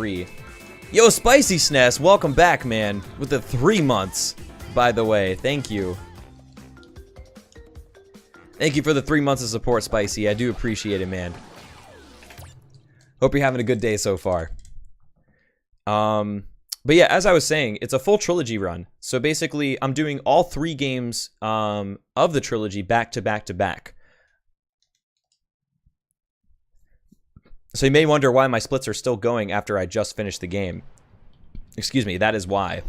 free. Yo, Spicy SNES, welcome back, man. With the 3 months, by the way. Thank you. Thank you for the 3 months of support, Spicy. I do appreciate it, man. Hope you're having a good day so far. But yeah, as I was saying, it's a full trilogy run. So basically, I'm doing all 3 games of the trilogy back to back to back. So you may wonder why my splits are still going after I just finished the game. Excuse me, that is why.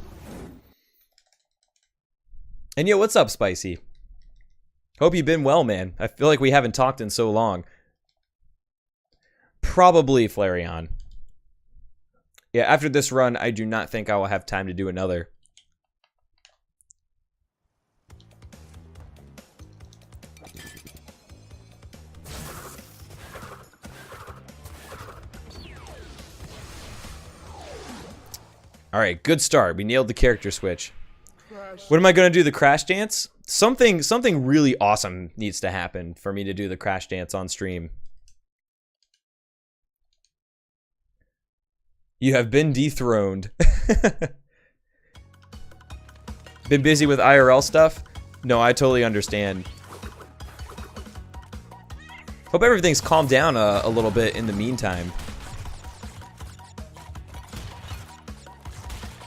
And yo, what's up, Spicy? Hope you've been well, man. I feel like we haven't talked in so long. Probably Flareon. Yeah, after this run, I do not think I will have time to do another. Alright, good start. We nailed the character switch. What am I going to do, the crash dance? Something really awesome needs to happen for me to do the crash dance on stream. You have been dethroned. Been busy with IRL stuff? No, I totally understand. Hope everything's calmed down a little bit in the meantime.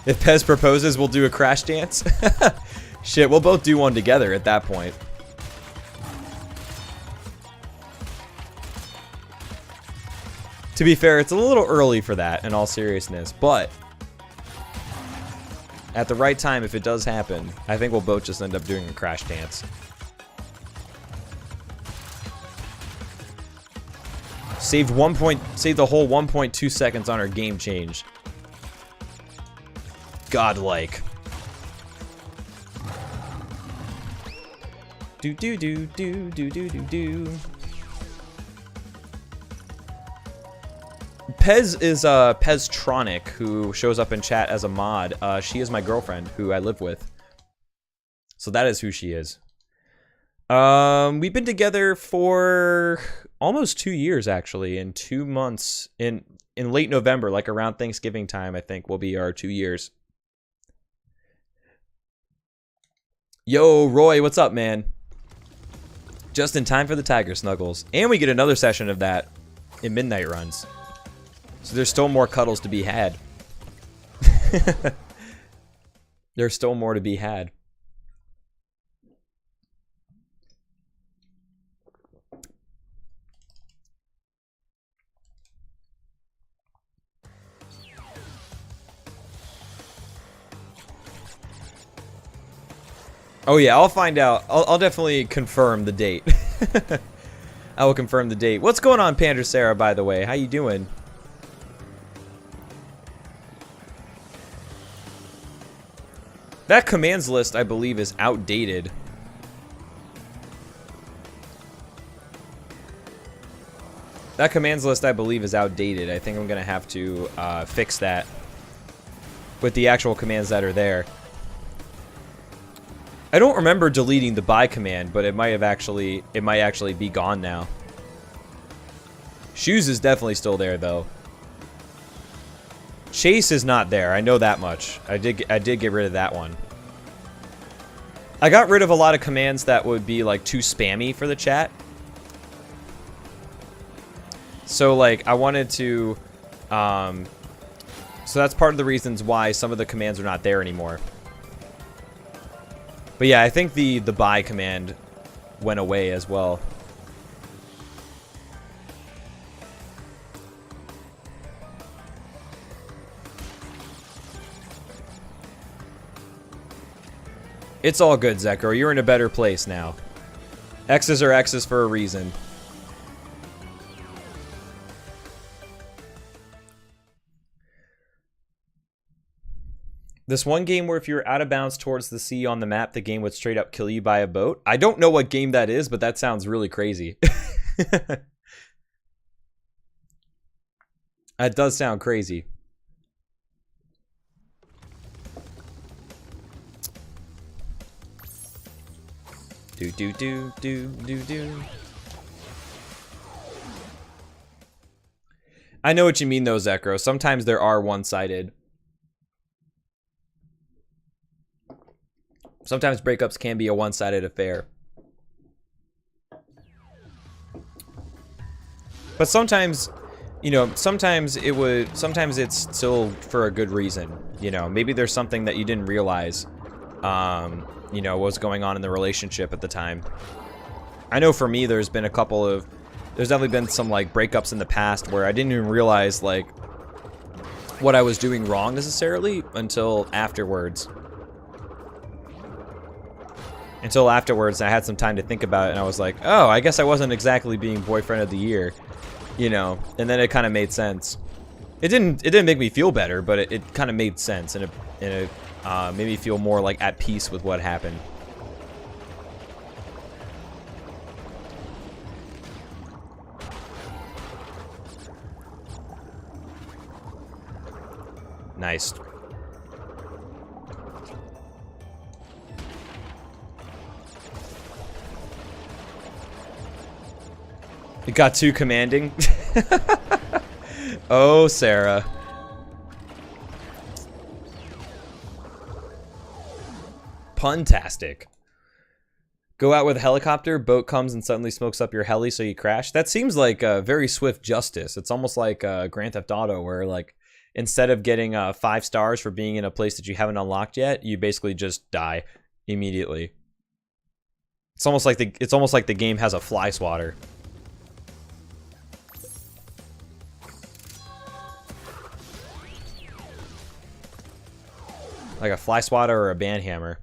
If Pez proposes, we'll do a crash dance. Shit, we'll both do one together at that point. To be fair, it's a little early for that, in all seriousness, but at the right time, if it does happen, I think we'll both just end up doing a crash dance. Saved the whole 1.2 seconds on our game change. Godlike. Do do do do do do do do. Pez is Peztronic, who shows up in chat as a mod. She is my girlfriend, who I live with. So that is who she is. We've been together for almost 2 years, actually. In 2 months, in late November, like around Thanksgiving time, I think will be our 2 years. Yo, Roy, what's up, man? Just in time for the Tiger Snuggles. And we get another session of that in Midnight Runs. So there's still more cuddles to be had. There's still more to be had. Oh yeah, I'll find out. I'll definitely confirm the date. I will confirm the date. What's going on, Pander Sarah, by the way? How you doing? That commands list, I believe, is outdated. That commands list, I believe, is outdated. I think I'm going to have to fix that with the actual commands that are there. I don't remember deleting the buy command, but it might actually be gone now. Shoes is definitely still there, though. Chase is not there. I know that much. I did get rid of that one. I got rid of a lot of commands that would be like too spammy for the chat. So like I wanted to so that's part of the reasons why some of the commands are not there anymore. But yeah, I think the buy command went away as well. It's all good, Zekro. You're in a better place now. X's are X's for a reason. This one game where if you're out of bounds towards the sea on the map, the game would straight up kill you by a boat. I don't know what game that is, but that sounds really crazy. That does sound crazy. Do do do do do do. I know what you mean, though, Zekro. Sometimes there are one-sided. Sometimes breakups can be a one-sided affair. But sometimes, you know, sometimes it's still for a good reason. You know, maybe there's something that you didn't realize, you know, was going on in the relationship at the time. I know for me, there's definitely been some, like, breakups in the past where I didn't even realize, like, what I was doing wrong necessarily until afterwards. Until afterwards, I had some time to think about it, and I was like, oh, I guess I wasn't exactly being boyfriend of the year, you know, and then it kind of made sense. It didn't make me feel better, but it kind of made sense, and it made me feel more, like, at peace with what happened. Nice. It got too commanding. Oh, Sarah. Puntastic. Go out with a helicopter, boat comes and suddenly smokes up your heli so you crash. That seems like very swift justice. It's almost like Grand Theft Auto where, like, instead of getting 5 stars for being in a place that you haven't unlocked yet, you basically just die immediately. It's almost like the game has a fly swatter. Like a fly swatter or a banhammer.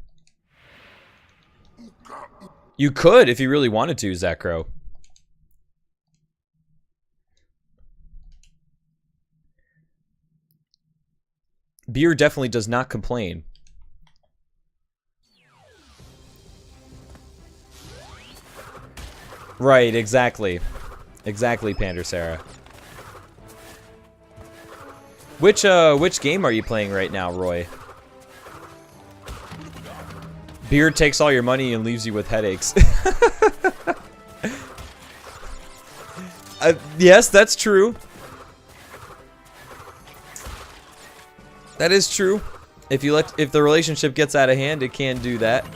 You could if you really wanted to, Zekro. Beer definitely does not complain. Right, exactly. Exactly, Pander Sarah. Which game are you playing right now, Roy? Beer takes all your money and leaves you with headaches. Yes, that's true. That is true. If the relationship gets out of hand, it can do that.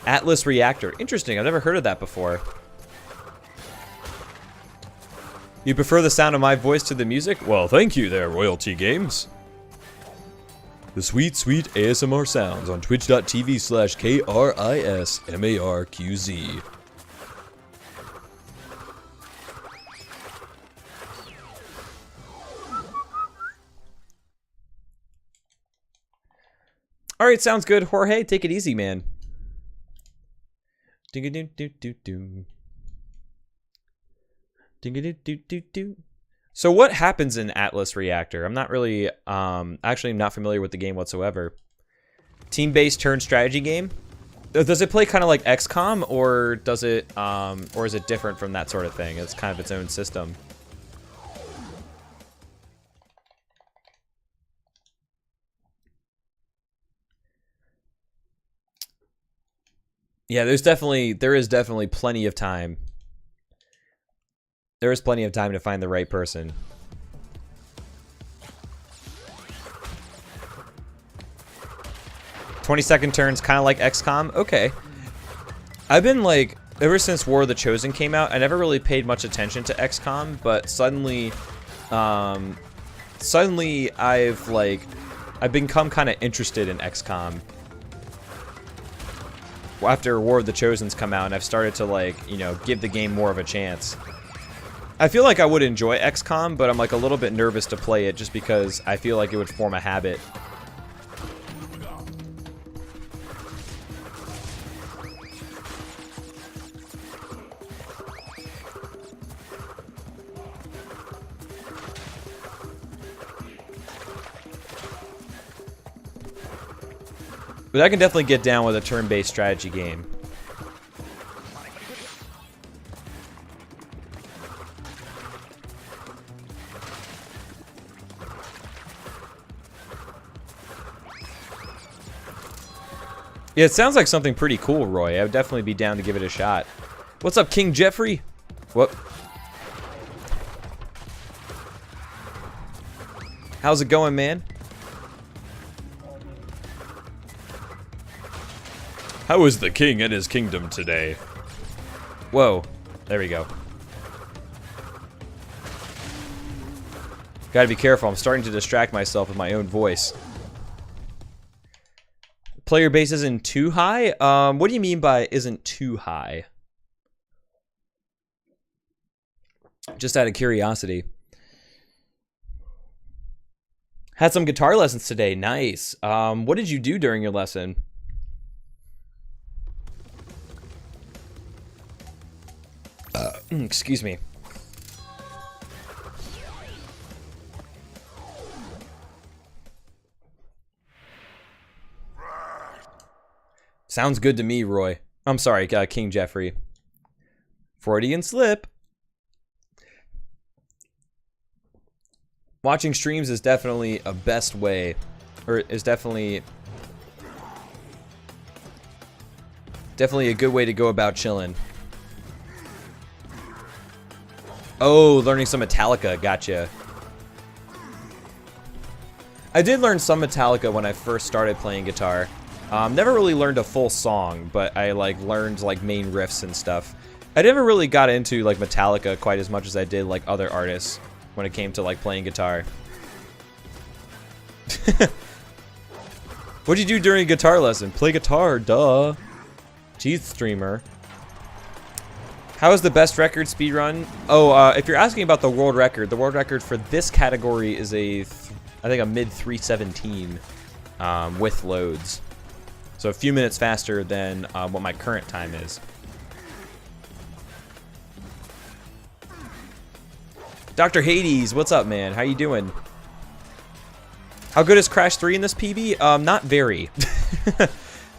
Atlas Reactor. Interesting. I've never heard of that before. You prefer the sound of my voice to the music? Well, thank you there, Royalty Games. The sweet, sweet ASMR sounds on twitch.tv/KRISMARQZ. Alright, sounds good. Jorge, take it easy, man. Ding-a-doo-doo-doo-doo. Ding-a-doo-doo-doo-doo. So what happens in Atlas Reactor? I'm not really, actually I'm not familiar with the game whatsoever. Team-based turn strategy game? Does it play kind of like XCOM, or does it, or is it different from that sort of thing? It's kind of its own system. Yeah, there is definitely plenty of time. There is plenty of time to find the right person. "20-second turns, kind of like XCOM." Okay. I've been like, ever since War of the Chosen came out, I never really paid much attention to XCOM, but suddenly I've become kind of interested in XCOM. After War of the Chosen's come out, and I've started to, like, you know, give the game more of a chance. I feel like I would enjoy XCOM, but I'm like a little bit nervous to play it just because I feel like it would form a habit. But I can definitely get down with a turn-based strategy game. Yeah, it sounds like something pretty cool, Roy. I would definitely be down to give it a shot. What's up, King Jeffrey? What? How's it going, man? How is the king and his kingdom today? Whoa. There we go. Gotta be careful. I'm starting to distract myself with my own voice. Player base isn't too high? What do you mean by isn't too high? Just out of curiosity. Had some guitar lessons today. Nice. What did you do during your lesson? Excuse me. Sounds good to me, Roy. I'm sorry, King Jeffrey. Freudian slip. Watching streams is definitely a best way, or is definitely a good way to go about chilling. Oh, learning some Metallica, gotcha. I did learn some Metallica when I first started playing guitar. Never really learned a full song, but I like learned like main riffs and stuff. I never really got into like Metallica quite as much as I did like other artists when it came to like playing guitar. What'd you do during a guitar lesson? Play guitar, duh. Teeth streamer. How is the best record speedrun? Oh, if you're asking about the world record for this category is I think a mid 317 with loads. So a few minutes faster than what my current time is. Dr. Hades, what's up, man? How you doing? How good is Crash 3 in this PB? Not very.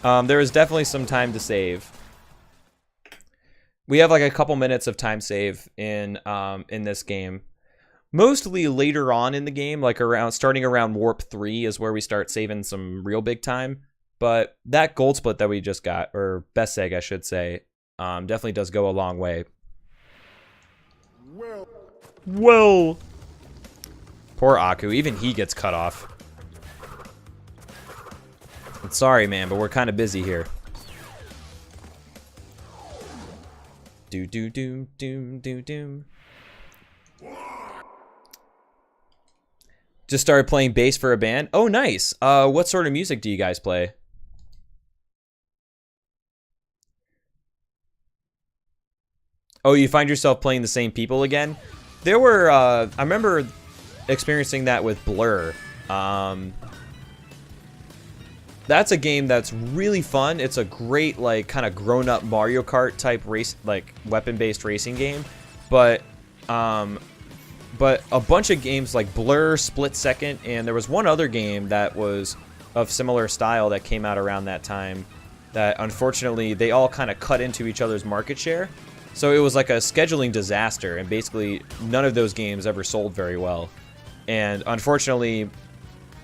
There is definitely some time to save. We have like a couple minutes of time save in this game. Mostly later on in the game, like starting around Warp 3 is where we start saving some real big time. But that gold split that we just got, or best egg I should say, definitely does go a long way. Well. Poor Aku, even he gets cut off. I'm sorry, man, but we're kind of busy here. Do do do do do do. Just started playing bass for a band. Oh, nice. What sort of music do you guys play? Oh, you find yourself playing the same people again? There were, I remember experiencing that with Blur. That's a game that's really fun. It's a great, like, kind of grown-up Mario Kart type race, like, weapon-based racing game. But a bunch of games like Blur, Split Second, and there was one other game that was of similar style that came out around that time that, unfortunately, they all kind of cut into each other's market share. So it was like a scheduling disaster, and basically none of those games ever sold very well. And unfortunately,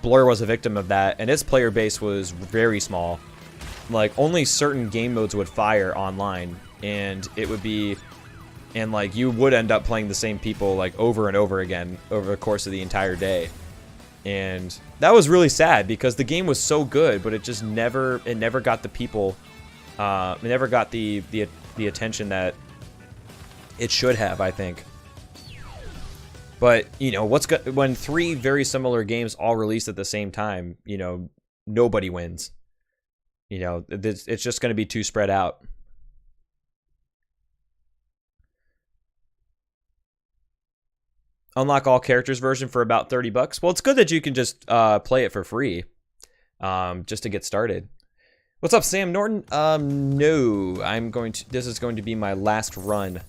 Blur was a victim of that, and its player base was very small. Like, only certain game modes would fire online, and it would be... And, like, you would end up playing the same people, like, over and over again over the course of the entire day. And that was really sad, because the game was so good, but it just never got the people... it never got the attention that it should have, I think. But, you know, when three very similar games all release at the same time, you know, nobody wins. You know, it's just going to be too spread out. Unlock all characters version for about $30. Well, it's good that you can just play it for free, just to get started. What's up, Sam Norton? No, this is going to be my last run.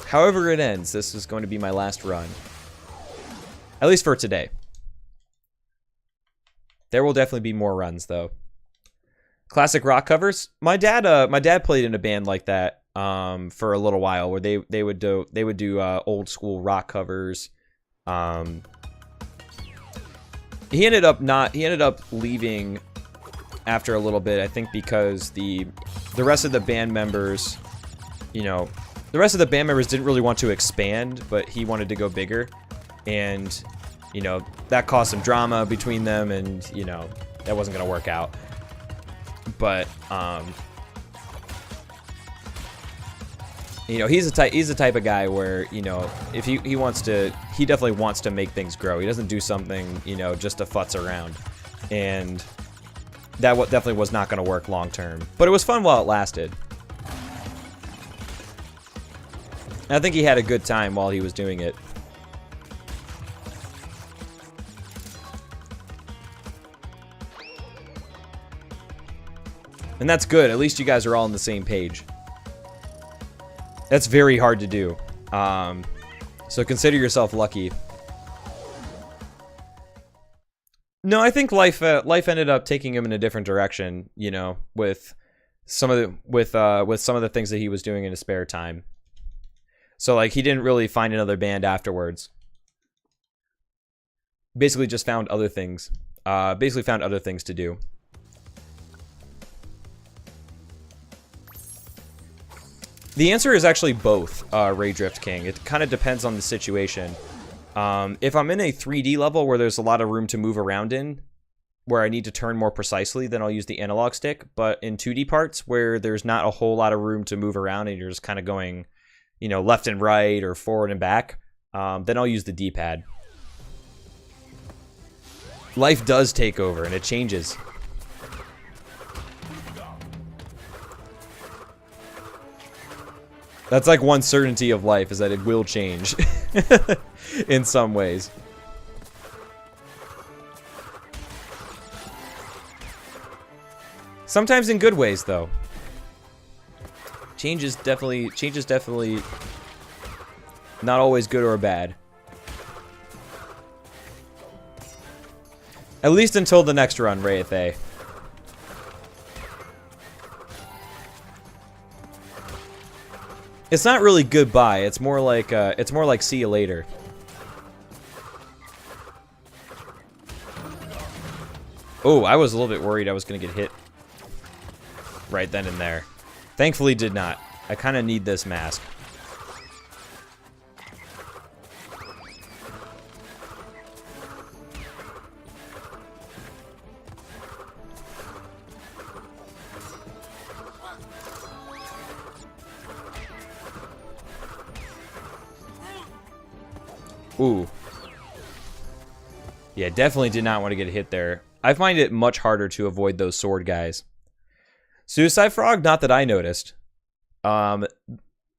However it ends, this is going to be my last run. At least for today. There will definitely be more runs, though. Classic rock covers. My dad played in a band like that for a little while, where they would do old school rock covers. He ended up leaving after a little bit, I think, because the rest of the band members, you know, the rest of the band members didn't really want to expand, but he wanted to go bigger. and, you know, that caused some drama between them, and, you know, that wasn't going to work out. But, you know, he's the type of guy where, you know, if he definitely wants to make things grow. He doesn't do something, you know, just to futz around. And that definitely was not going to work long term. But it was fun while it lasted. I think he had a good time while he was doing it. And that's good. At least you guys are all on the same page. That's very hard to do. So consider yourself lucky. No, I think life ended up taking him in a different direction, you know, with some of the things that he was doing in his spare time. So like he didn't really find another band afterwards. Basically just found other things. Basically found other things to do. The answer is actually both, Ray Drift King. It kind of depends on the situation. If I'm in a 3D level where there's a lot of room to move around in, where I need to turn more precisely, then I'll use the analog stick. But in 2D parts where there's not a whole lot of room to move around and you're just kind of going, you know, left and right or forward and back, then I'll use the D-pad. Life does take over and it changes. That's like one certainty of life, is that it will change in some ways. Sometimes in good ways, though. Change is definitely not always good or bad. At least until the next run, Rayathay. It's not really goodbye. It's more like see you later. Oh, I was a little bit worried I was gonna get hit right then and there. Thankfully, did not. I kind of need this mask. Ooh. Yeah, definitely did not want to get hit there. I find it much harder to avoid those sword guys. Suicide Frog, not that I noticed. The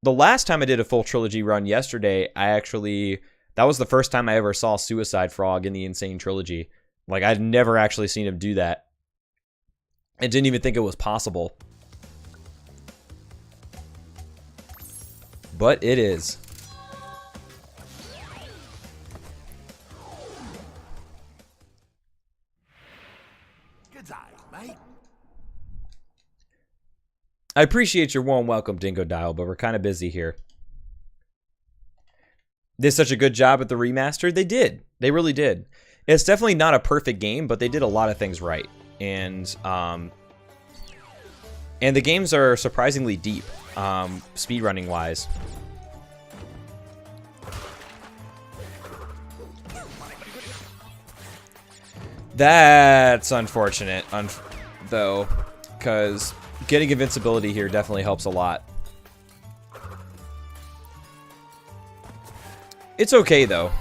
last time I did a full trilogy run yesterday, that was the first time I ever saw Suicide Frog in the Insane Trilogy. Like, I'd never actually seen him do that. I didn't even think it was possible. But it is. I appreciate your warm welcome, Dingo Dial, but we're kind of busy here. Did such a good job at the remaster? They did. They really did. It's definitely not a perfect game, but they did a lot of things right. And the games are surprisingly deep, speedrunning wise. That's unfortunate, though, because getting invincibility here definitely helps a lot. It's okay, though.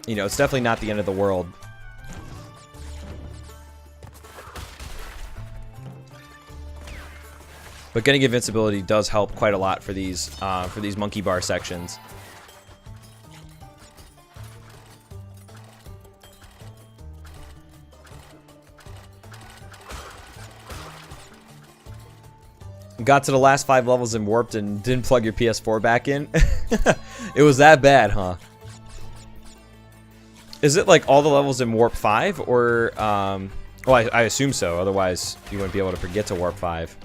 You know, it's definitely not the end of the world. But getting invincibility does help quite a lot for these monkey bar sections. Got to the last 5 levels and warped and didn't plug your PS4 back in? It was that bad, huh? Is it like all the levels in Warp 5? Or, well, I assume so. Otherwise, you wouldn't be able to get to Warp 5.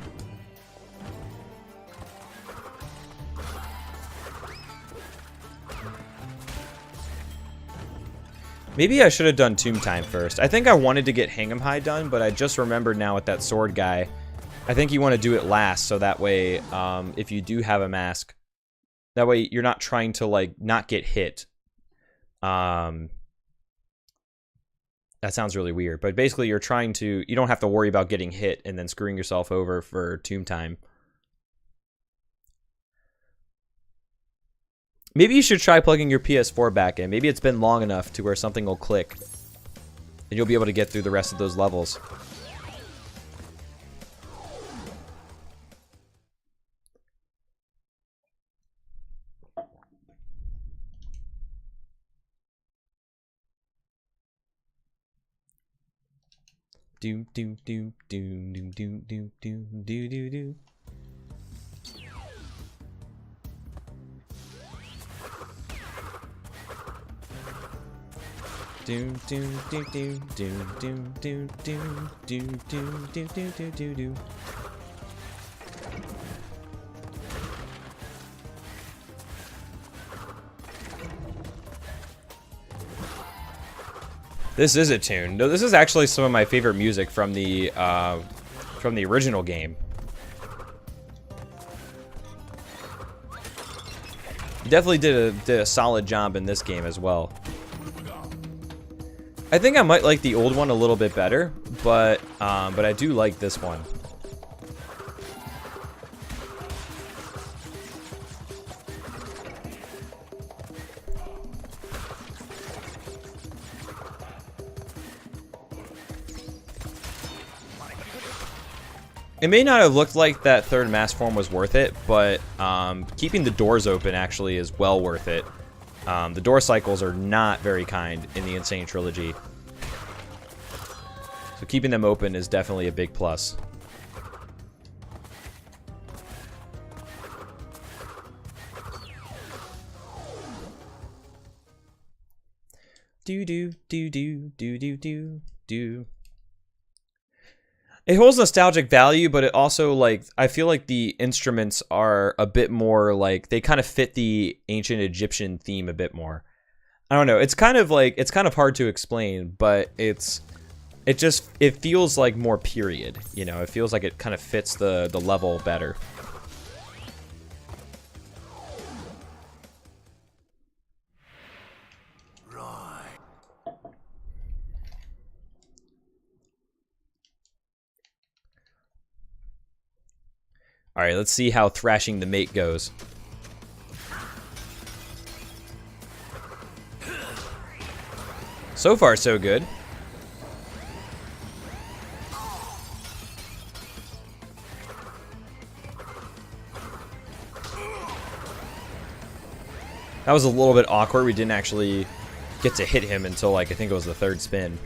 Maybe I should have done Tomb Time first. I think I wanted to get Hang'em High done, but I just remembered now with that sword guy. I think you want to do it last, so that way, if you do have a mask, that way you're not trying to, like, not get hit. That sounds really weird, but basically you're trying to, you don't have to worry about getting hit and then screwing yourself over for tomb time. Maybe you should try plugging your PS4 back in. Maybe it's been long enough to where something will click and you'll be able to get through the rest of those levels. Do do do do do do do do do do do. Do do do do do do do do do do do do do do. This is a tune. No, this is actually some of my favorite music from the original game. You definitely did a solid job in this game as well. I think I might like the old one a little bit better, but I do like this one. It may not have looked like that third mask form was worth it, but keeping the doors open actually is well worth it. The door cycles are not very kind in the Insane Trilogy. So keeping them open is definitely a big plus. Do do do do do do do do. It holds nostalgic value, but it also, like, I feel like the instruments are a bit more, like, they kind of fit the ancient Egyptian theme a bit more. I don't know. It's kind of like, it's kind of hard to explain, but it feels like more period, you know? It feels like it kind of fits the level better. Alright, let's see how thrashing the mate goes. So far, so good. That was a little bit awkward. We didn't actually get to hit him until, like, I think it was the third spin.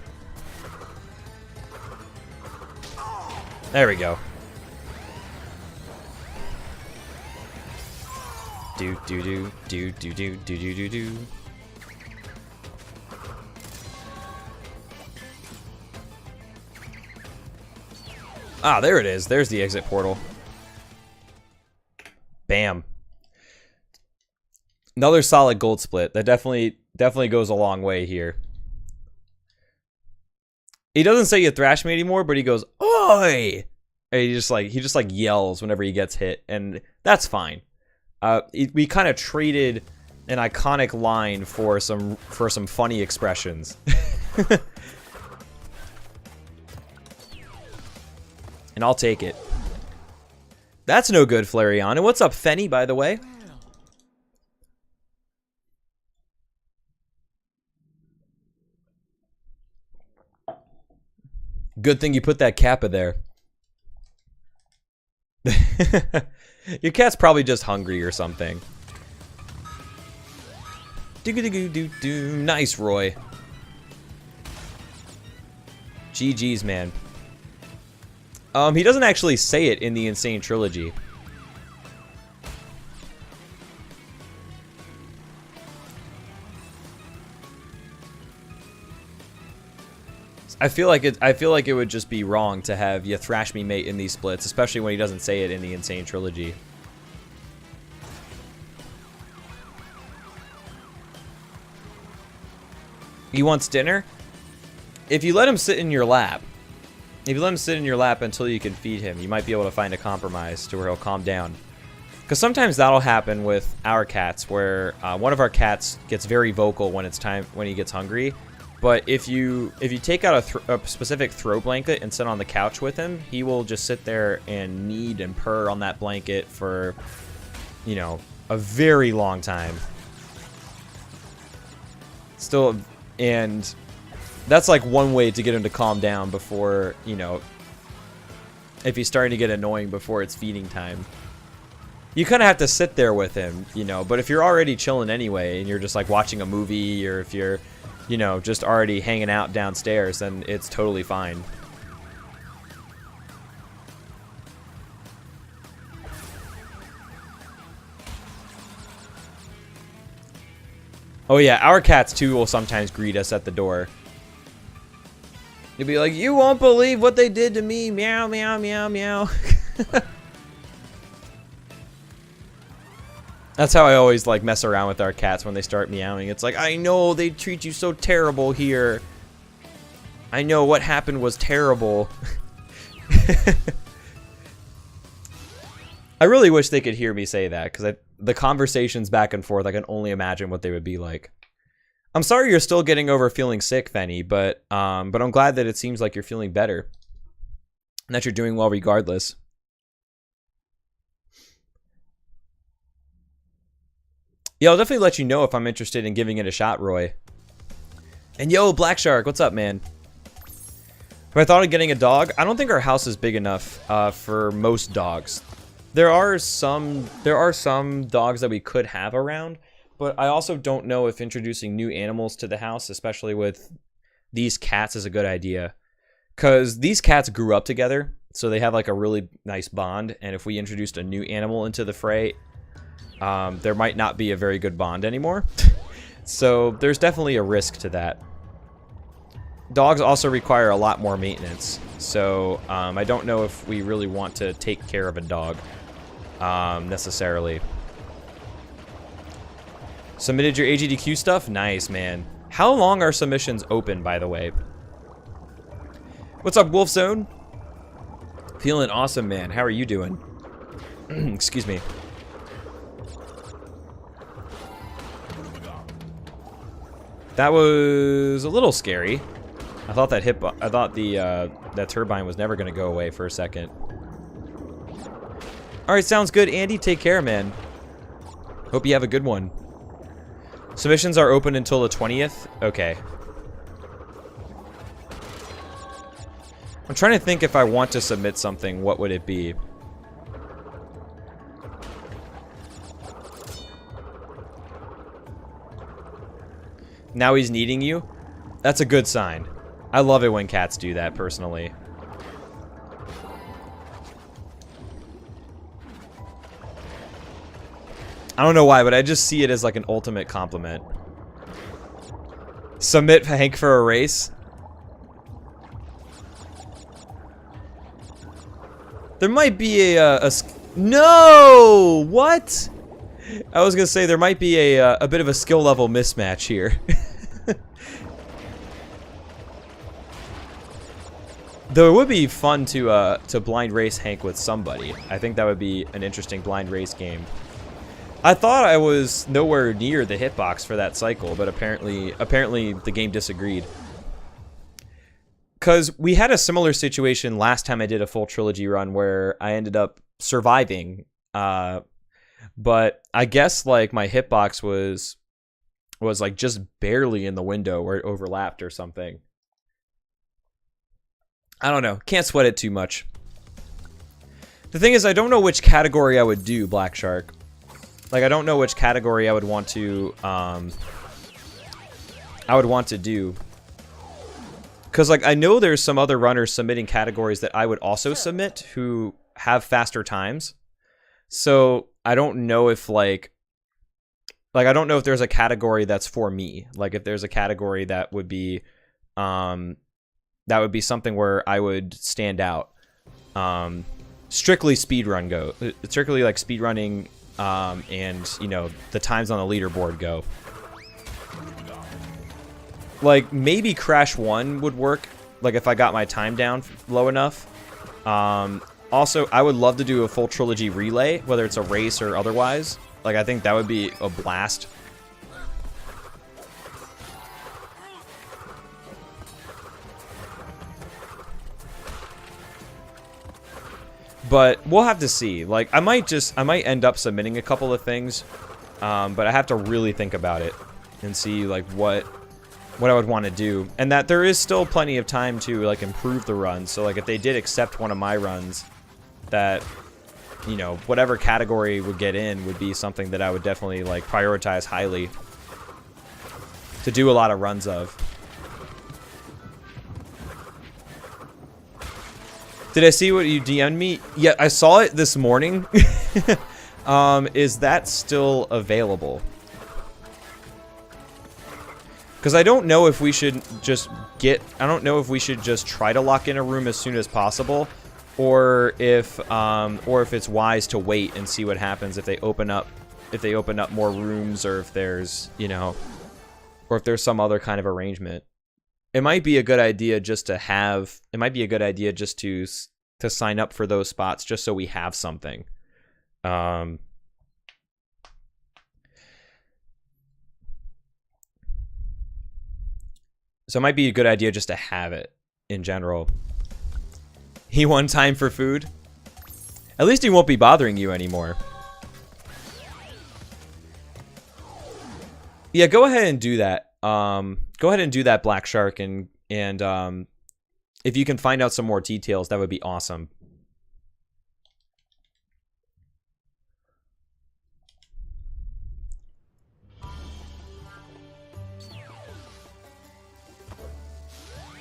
There we go. Do do do do do do do do do do. Ah, there it is. There's the exit portal. Bam. Another solid gold split. That definitely goes a long way here. He doesn't say you thrash me anymore, but he goes, "Oi!" And he just like yells whenever he gets hit, and that's fine. We kind of traded an iconic line for some funny expressions. And I'll take it. That's no good, Flareon. And what's up, Fenny, by the way? Good thing you put that Kappa there. Your cat's probably just hungry or something. Do-do-do-do-do. Nice, Roy. GG's, man. He doesn't actually say it in the Insane Trilogy. I feel like it would just be wrong to have you thrash me mate in these splits, especially when he doesn't say it in the Insane Trilogy. He wants dinner? If you let him sit in your lap, until you can feed him, you might be able to find a compromise to where he'll calm down. Because sometimes that'll happen with our cats, where one of our cats gets very vocal when it's time when he gets hungry. But if you take out a specific throw blanket and sit on the couch with him, he will just sit there and knead and purr on that blanket for, you know, a very long time. Still, and that's like one way to get him to calm down before, you know, if he's starting to get annoying before it's feeding time. You kind of have to sit there with him, you know, but if you're already chilling anyway and you're just like watching a movie, or if you're, you know, just already hanging out downstairs, then it's totally fine. Oh yeah, our cats too will sometimes greet us at the door. You'll be like, you won't believe what they did to me, meow, meow, meow, meow. That's how I always like mess around with our cats when they start meowing. It's like, I know they treat you so terrible here. I know what happened was terrible. I really wish they could hear me say that, because the conversations back and forth, I can only imagine what they would be like. I'm sorry you're still getting over feeling sick, Fenny, but I'm glad that it seems like you're feeling better and that you're doing well regardless. Yeah, I'll definitely let you know if I'm interested in giving it a shot, Roy. And yo, Black Shark, what's up, man? Have I thought of getting a dog? I don't think our house is big enough for most dogs. There are some dogs that we could have around, but I also don't know if introducing new animals to the house, especially with these cats, is a good idea. Because these cats grew up together, so they have like a really nice bond, and if we introduced a new animal into the fray, there might not be a very good bond anymore. So there's definitely a risk to that. Dogs also require a lot more maintenance, so I don't know if we really want to take care of a dog necessarily. Submitted your AGDQ stuff? Nice, man. How long are submissions open, by the way? What's up, Wolf Zone? Feeling awesome, man. How are you doing? Excuse me. That was a little scary. I thought that that turbine was never gonna go away for a second. All right, sounds good, Andy. Take care, man. Hope you have a good one. Submissions are open until the 20th. Okay. I'm trying to think if I want to submit something. What would it be? Now he's needing you? That's a good sign. I love it when cats do that, personally. I don't know why, but I just see it as like an ultimate compliment. Submit Hank for a race? There might be a no! What? I was gonna say there might be a bit of a skill level mismatch here. Though it would be fun to blind race Hank with somebody. I think that would be an interesting blind race game. I thought I was nowhere near the hitbox for that cycle, but apparently the game disagreed. Because we had a similar situation last time I did a full trilogy run where I ended up surviving. But I guess like my hitbox was like just barely in the window where it overlapped or something. I don't know. Can't sweat it too much. The thing is, I don't know which category I would do, Black Shark. Like, I don't know which category I would want to do. Because, like, I know there's some other runners submitting categories that I would also submit who have faster times. So, I don't know if, like, I don't know if there's a category that's for me. Like, if there's a category that would be something where I would stand out. Strictly speedrun go. Strictly, like, speedrunning, and, you know, the times on the leaderboard go. Like, maybe Crash 1 would work, like, if I got my time down low enough. Also, I would love to do a full trilogy relay, whether it's a race or otherwise. Like, I think that would be a blast. But we'll have to see. Like, I might end up submitting a couple of things, but I have to really think about it and see like what I would want to do, and that there is still plenty of time to like improve the run. So like if they did accept one of my runs, that, you know, whatever category would get in would be something that I would definitely like prioritize highly to do a lot of runs of. Did I see what you DM'd me? Yeah, I saw it this morning. Is that still available? Because I don't know if we should just I don't know if we should just try to lock in a room as soon as possible, or if it's wise to wait and see what happens if they open up more rooms, or if there's, you know, or if there's some other kind of arrangement. It might be a good idea just to have, it might be a good idea just to sign up for those spots just so we have something. So it might be a good idea just to have it in general. He won time for food. At least he won't be bothering you anymore. Yeah, go ahead and do that. Go ahead and do that, Black Shark, and if you can find out some more details, that would be awesome.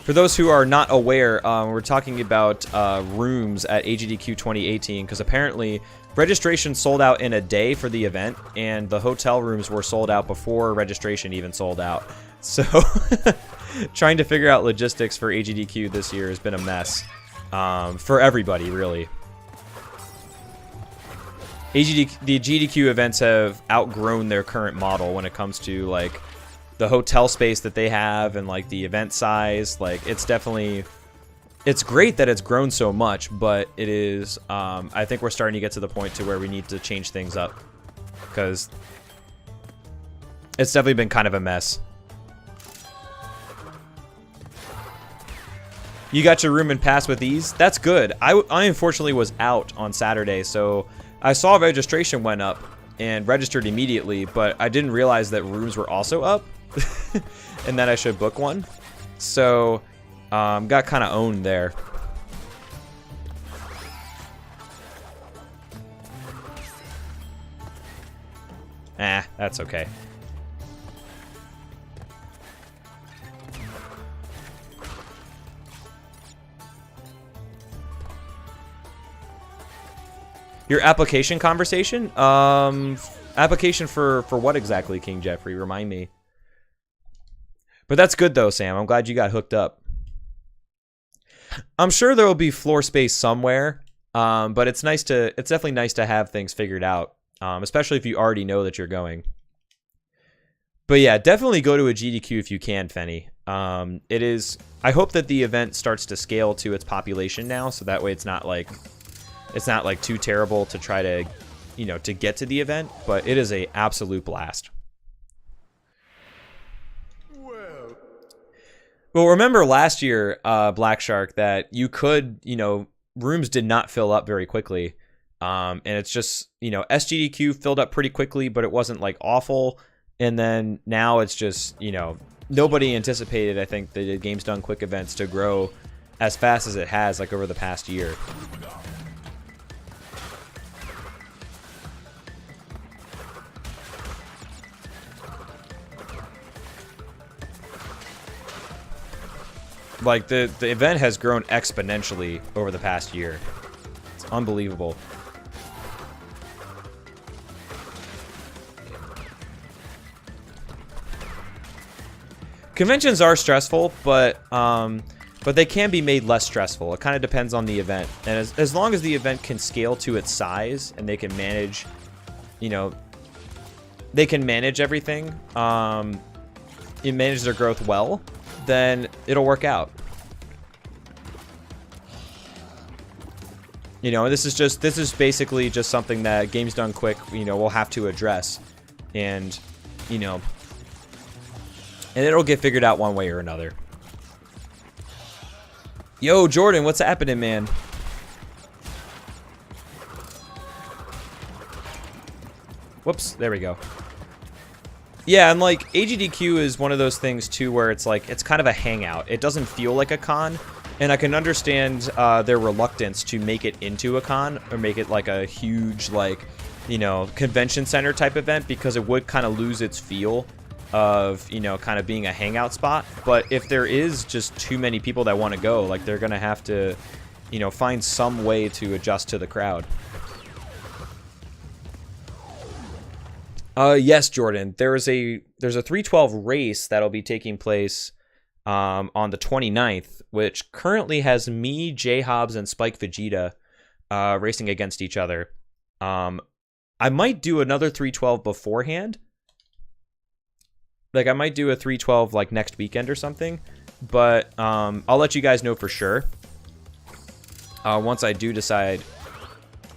For those who are not aware, we're talking about rooms at AGDQ 2018, because apparently registration sold out in a day for the event, and the hotel rooms were sold out before registration even sold out. So trying to figure out logistics for AGDQ this year has been a mess for everybody, really. The GDQ events have outgrown their current model when it comes to like the hotel space that they have and like the event size. Like, it's definitely, it's great that it's grown so much, but it is, I think we're starting to get to the point to where we need to change things up, because it's definitely been kind of a mess. You got your room and pass with ease? That's good. I unfortunately was out on Saturday, so I saw registration went up and registered immediately, but I didn't realize that rooms were also up and that I should book one. So got kind of owned there. That's okay. Your application conversation? Application for what exactly, King Jeffrey? Remind me. But that's good though, Sam. I'm glad you got hooked up. I'm sure there will be floor space somewhere, but it's definitely nice to have things figured out, especially if you already know that you're going. But yeah, definitely go to a GDQ if you can, Fenny. It is. I hope that the event starts to scale to its population now, so that way it's not like too terrible to try to, you know, to get to the event, but it is a absolute blast. Well, remember last year, Black Shark, that you could, you know, rooms did not fill up very quickly. And it's just, you know, SGDQ filled up pretty quickly, but it wasn't like awful. And then now it's just, you know, nobody anticipated, I think, the Games Done Quick events to grow as fast as it has, like over the past year. Like, the event has grown exponentially over the past year. It's unbelievable. Conventions are stressful, but they can be made less stressful. It kind of depends on the event. And as long as the event can scale to its size and they can manage, you know, they can manage everything, it manage their growth well, then it'll work out. You know, this is basically just something that Games Done Quick, you know, will have to address. And, you know, and it'll get figured out one way or another. Yo, Jordan, what's happening, man? Whoops, there we go. Yeah, and like AGDQ is one of those things too where it's like it's kind of a hangout. It doesn't feel like a con, and I can understand their reluctance to make it into a con or make it like a huge, like, you know, convention center type event, because it would kind of lose its feel of, you know, kind of being a hangout spot. But if there is just too many people that want to go, like, they're gonna have to, you know, find some way to adjust to the crowd. Yes, Jordan. There's a 312 race that'll be taking place on the 29th, which currently has me, J Hobbs, and Spike Vegeta racing against each other. I might do another 312 beforehand. Like, I might do a 312 like next weekend or something, but I'll let you guys know for sure once I do decide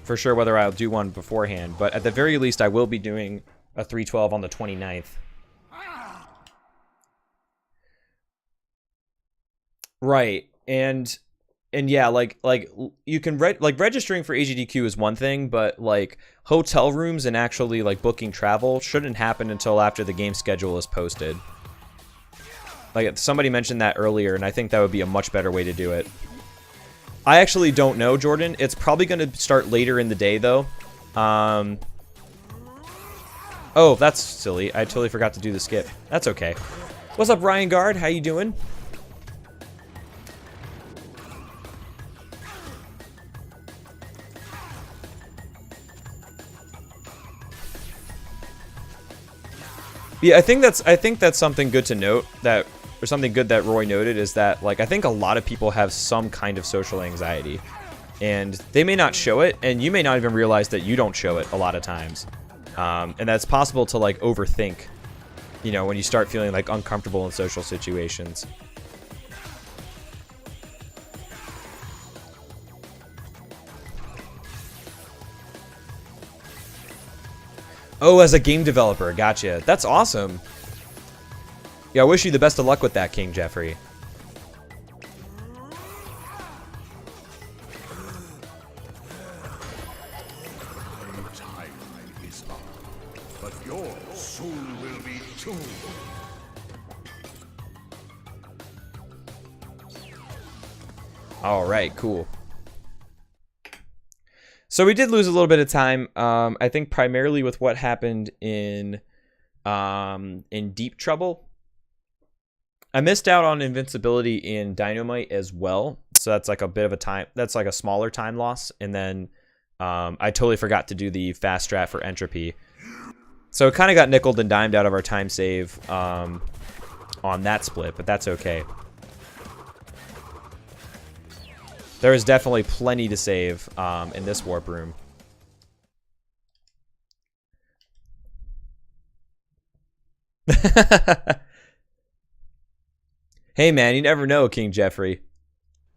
for sure whether I'll do one beforehand. But at the very least, I will be doing a 312 on the 29th. Right. And yeah, like you can registering for AGDQ is one thing, but like hotel rooms and actually like booking travel shouldn't happen until after the game schedule is posted. Like, somebody mentioned that earlier, and I think that would be a much better way to do it. I actually don't know, Jordan. It's probably going to start later in the day, though. Oh, that's silly. I totally forgot to do the skip. That's okay. What's up, Ryan Guard? How you doing? Yeah, I think that's something good to note, that, or something good that Roy noted, is that, like, I think a lot of people have some kind of social anxiety, and they may not show it, and you may not even realize that you don't show it a lot of times. And that's possible to, like, overthink, you know, when you start feeling, like, uncomfortable in social situations. Oh, as a game developer, gotcha. That's awesome. Yeah, I wish you the best of luck with that, King Jeffrey. All right, cool. So we did lose a little bit of time. I think primarily with what happened in Deep Trouble. I missed out on invincibility in Dynamite as well, so that's like a bit of a time. That's like a smaller time loss, and then I totally forgot to do the fast strat for Entropy. So it kind of got nickeled and dimed out of our time save on that split, but that's okay. There is definitely plenty to save in this warp room. Hey man, you never know, King Jeffrey.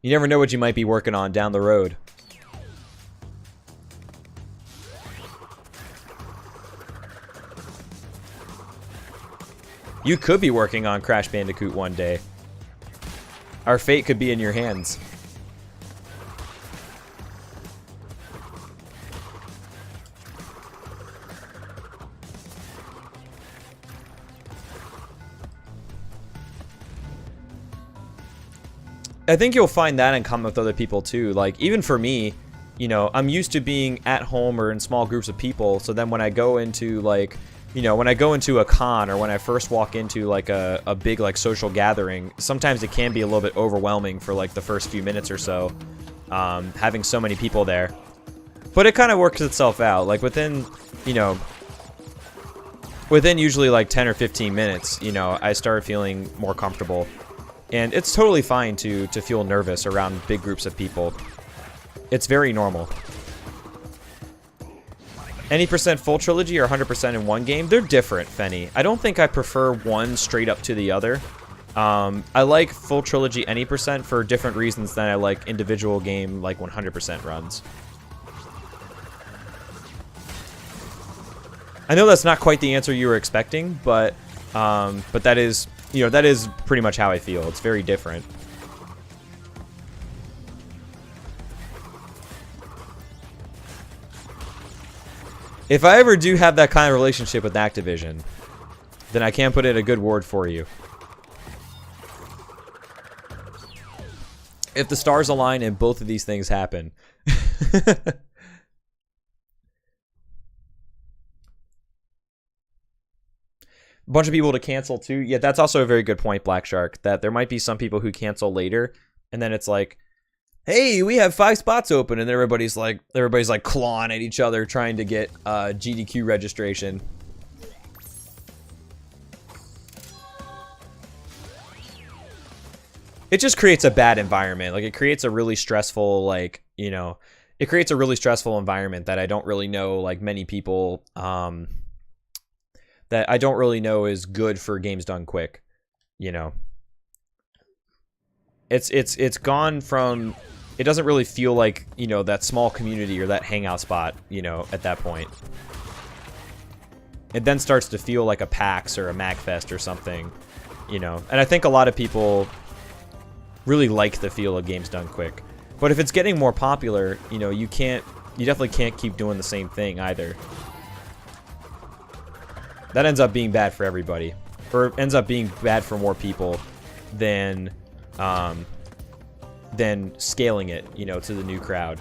You never know what you might be working on down the road. You could be working on Crash Bandicoot one day. Our fate could be in your hands. I think you'll find that in common with other people too. Like, even for me, you know, I'm used to being at home or in small groups of people. So then when I go into, like, you know, when I go into a con or when I first walk into like a big like social gathering, sometimes it can be a little bit overwhelming for like the first few minutes or so, having so many people there. But it kind of works itself out. Like within, you know, within usually like 10 or 15 minutes, you know, I start feeling more comfortable. And it's totally fine to feel nervous around big groups of people. It's very normal. Any percent full trilogy or 100% in one game? They're different, Fenny. I don't think I prefer one straight up to the other. I like full trilogy any percent for different reasons than I like individual game like 100% runs. I know that's not quite the answer you were expecting, but that is, you know, that is pretty much how I feel. It's very different. If I ever do have that kind of relationship with Activision, then I can put in a good word for you. If the stars align and both of these things happen. A bunch of people to cancel too. Yeah, that's also a very good point, Black Shark, that there might be some people who cancel later, and then it's like, hey, we have 5 spots open, and everybody's like clawing at each other trying to get GDQ registration. It just creates a bad environment. Like, it creates a really stressful, like, you know, it creates a really stressful environment that I don't really know, like, many people, that I don't really know is good for games done quick, you know. It's gone from, it doesn't really feel like, you know, that small community or that hangout spot, you know, at that point. It then starts to feel like a PAX or a MagFest or something, you know. And I think a lot of people really like the feel of games done quick. But if it's getting more popular, you know, you definitely can't keep doing the same thing either. That ends up being bad for everybody. Or ends up being bad for more people than scaling it, you know, to the new crowd.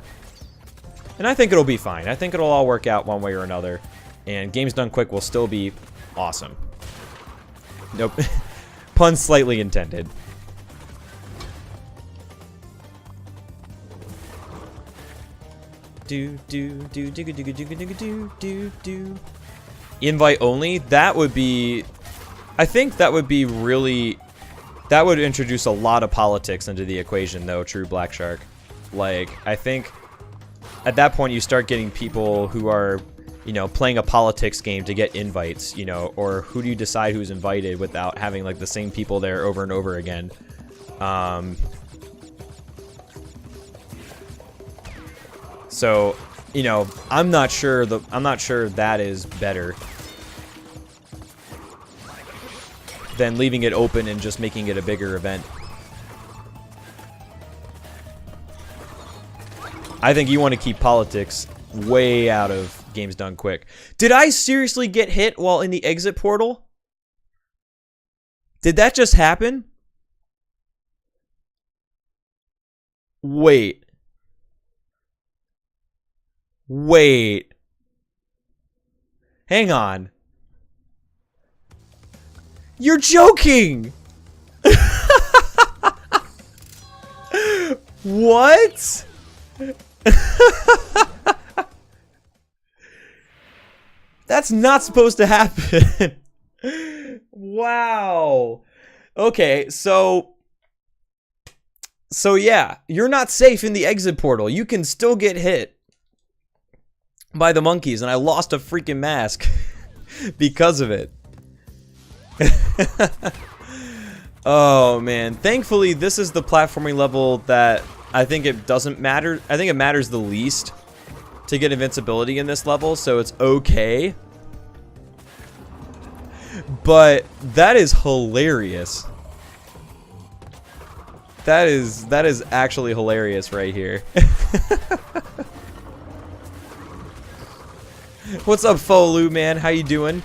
And I think it'll be fine. I think it'll all work out one way or another. And games done quick will still be awesome. Nope. Pun slightly intended. Invite only? That would be... I think that would be really... That would introduce a lot of politics into the equation, though, true Black Shark. Like, I think at that point you start getting people who are, you know, playing a politics game to get invites, you know, or who do you decide who's invited without having, like, the same people there over and over again. So, you know, I'm not sure that is better than leaving it open and just making it a bigger event. I think you want to keep politics way out of games done quick. Did I seriously get hit while in the exit portal? Did that just happen? Wait. Wait. Hang on. You're joking! What? That's not supposed to happen. Wow. Okay, so yeah, you're not safe in the exit portal. You can still get hit by the monkeys, and I lost a freaking mask because of it. Oh man, thankfully this is the platforming level that I think it doesn't matter. I think it matters the least to get invincibility in this level, so it's okay. But that is hilarious. That is actually hilarious right here. What's up, Folu, man? How you doing?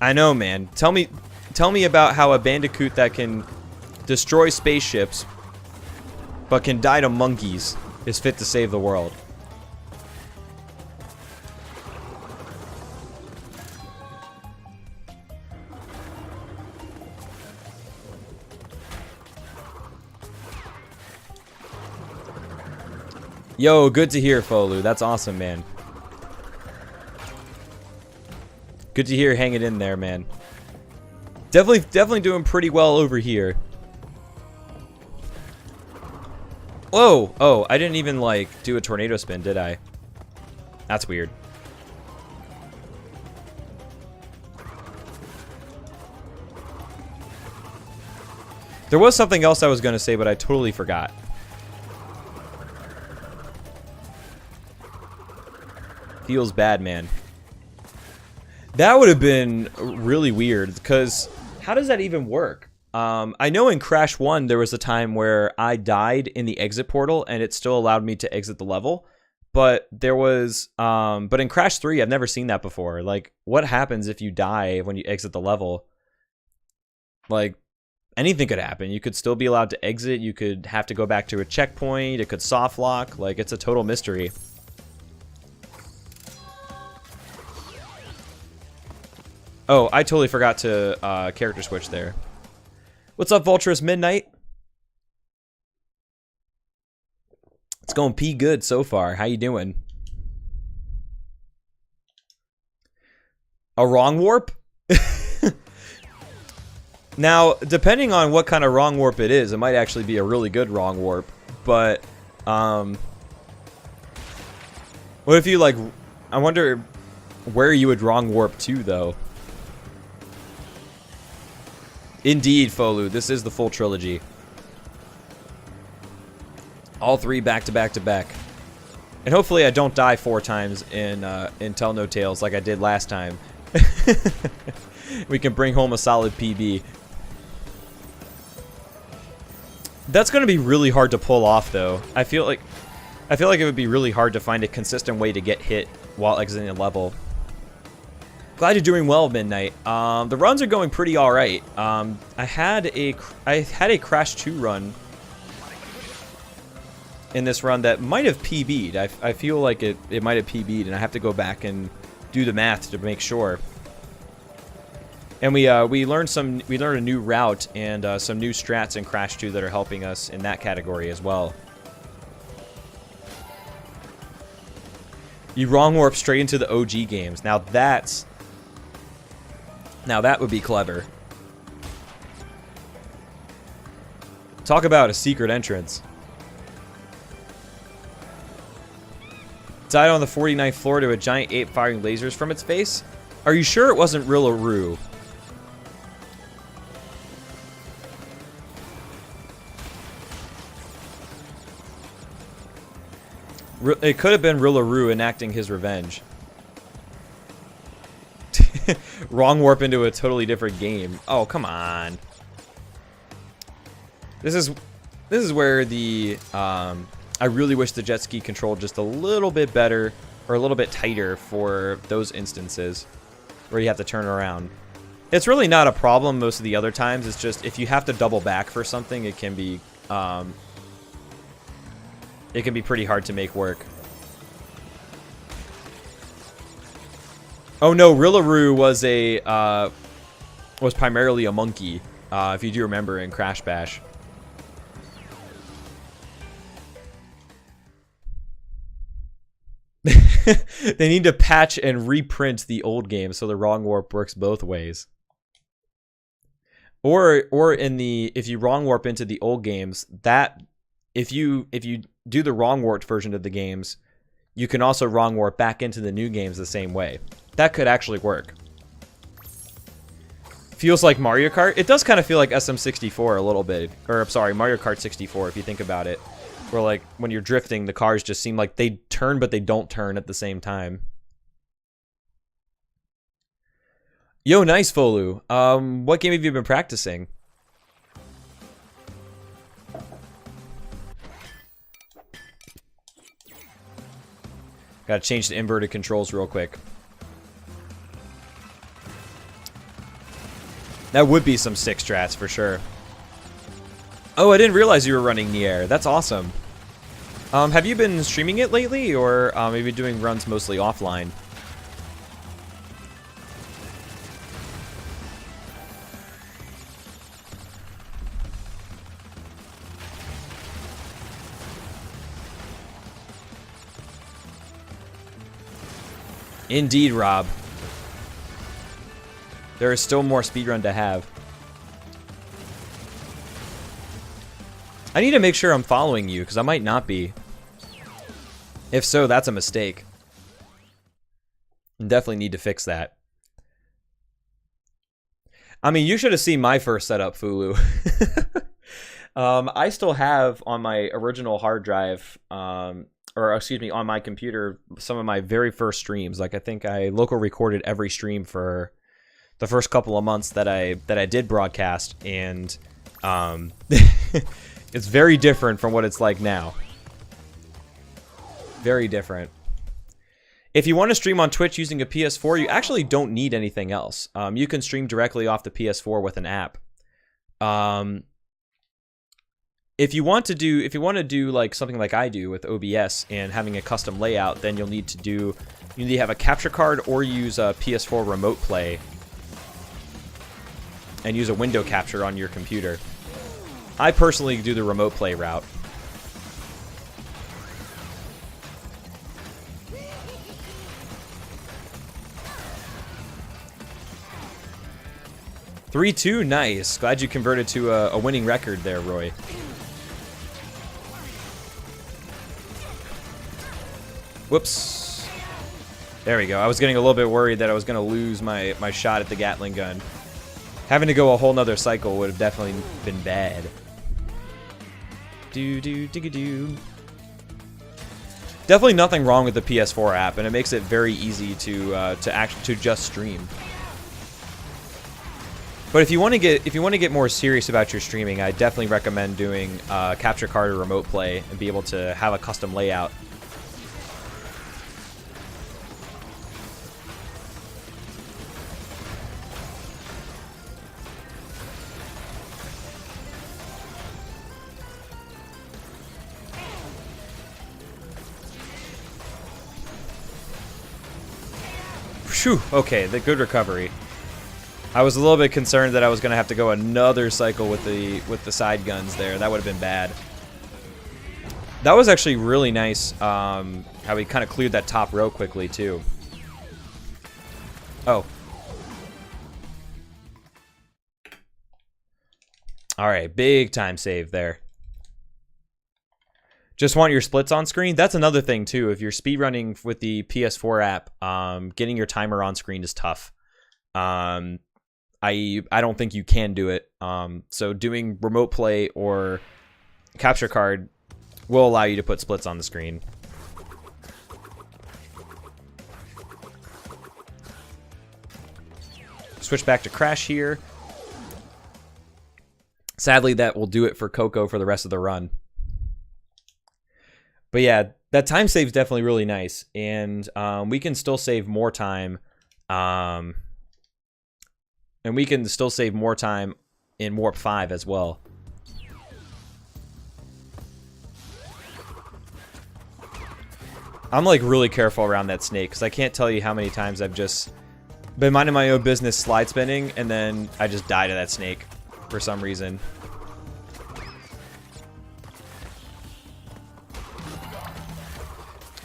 I know, man. Tell me about how a Bandicoot that can destroy spaceships but can die to monkeys is fit to save the world. Yo, good to hear, Folu. That's awesome, man. Good to hear. Hang it in there, man. Definitely doing pretty well over here. Whoa! Oh, I didn't even, like, do a tornado spin, did I? That's weird. There was something else I was going to say, but I totally forgot. Feels bad, man. That would have been really weird, because how does that even work? I know in Crash 1, there was a time where I died in the exit portal, and it still allowed me to exit the level. But there was, but in Crash 3, I've never seen that before. Like, what happens if you die when you exit the level? Like, anything could happen. You could still be allowed to exit. You could have to go back to a checkpoint. It could soft lock. Like, it's a total mystery. Oh, I totally forgot to character switch there. What's up, Vulturous Midnight? It's going P good so far. How you doing? A wrong warp? Now, depending on what kind of wrong warp it is, it might actually be a really good wrong warp. But, what if you, like, I wonder where you would wrong warp to, though. Indeed, Folu, this is the full trilogy. All three back to back to back. And hopefully I don't die 4 times in Tell No Tales like I did last time. We can bring home a solid PB. That's going to be really hard to pull off, though. I feel like it would be really hard to find a consistent way to get hit while exiting a level. Glad you're doing well, Midnight. The runs are going pretty all right. I had a Crash 2 run in this run that might have PB'd. I feel like it might have PB'd, and I have to go back and do the math to make sure. And we learned a new route and some new strats in Crash 2 that are helping us in that category as well. You wrong warp straight into the OG games. Now that would be clever. Talk about a secret entrance. Died on the 49th floor to a giant ape firing lasers from its face? Are you sure it wasn't Rillaroo? It could have been Rillaroo enacting his revenge. Wrong warp into a totally different game. Oh, come on. This is where the I really wish the jet ski controlled just a little bit better or a little bit tighter for those instances where you have to turn around. It's really not a problem most of the other times. It's just if you have to double back for something, it can be pretty hard to make work. Oh no, Rillaroo was primarily a monkey, if you do remember in Crash Bash. They need to patch and reprint the old game so the wrong warp works both ways. Or if you wrong warp into the old games, that if you do the wrong warped version of the games, you can also wrong warp back into the new games the same way. That could actually work. Feels like Mario Kart. It does kind of feel like SM64 a little bit. Or, I'm sorry, Mario Kart 64 if you think about it. Where, like, when you're drifting, the cars just seem like they turn, but they don't turn at the same time. Yo, nice, Folu. What game have you been practicing? Gotta change the inverted controls real quick. That would be some sick strats for sure. Oh, I didn't realize you were running Nier. That's awesome. Have you been streaming it lately, or maybe doing runs mostly offline? Indeed, Rob. There is still more speedrun to have. I need to make sure I'm following you, because I might not be. If so, that's a mistake. Definitely need to fix that. I mean, you should have seen my first setup, Fulu. I still have on my original hard drive, or excuse me, on my computer, some of my very first streams. Like I think I local recorded every stream for the first couple of months that I did broadcast, and it's very different from what it's like now. Very different. If you want to stream on Twitch using a PS4, you actually don't need anything else. You can stream directly off the PS4 with an app. If you want to do like something like I do with OBS and having a custom layout, then you'll need to have a capture card or use a PS4 remote play and use a window capture on your computer. I personally do the remote play route. (3-2), nice. Glad you converted to a winning record there, Roy. Whoops. There we go. I was getting a little bit worried that I was going to lose my shot at the Gatling gun. Having to go a whole nother cycle would have definitely been bad. Do-do-digga-doo. Definitely nothing wrong with the PS4 app, and it makes it very easy to just stream. But if you want to get more serious about your streaming, I definitely recommend doing capture card or remote play and be able to have a custom layout. Phew, okay, the good recovery. I was a little bit concerned that I was going to have to go another cycle with the side guns there. That would have been bad. That was actually really nice, how he kind of cleared that top row quickly, too. Oh. Alright, big time save there. Just want your splits on screen? That's another thing, too. If you're speedrunning with the PS4 app, getting your timer on screen is tough. I don't think you can do it. So doing remote play or capture card will allow you to put splits on the screen. Switch back to Crash here. Sadly, that will do it for Coco for the rest of the run. But yeah, that time save is definitely really nice, and we can still save more time. And we can still save more time in Warp 5 as well. I'm like really careful around that snake because I can't tell you how many times I've just been minding my own business slide spinning and then I just die to that snake for some reason.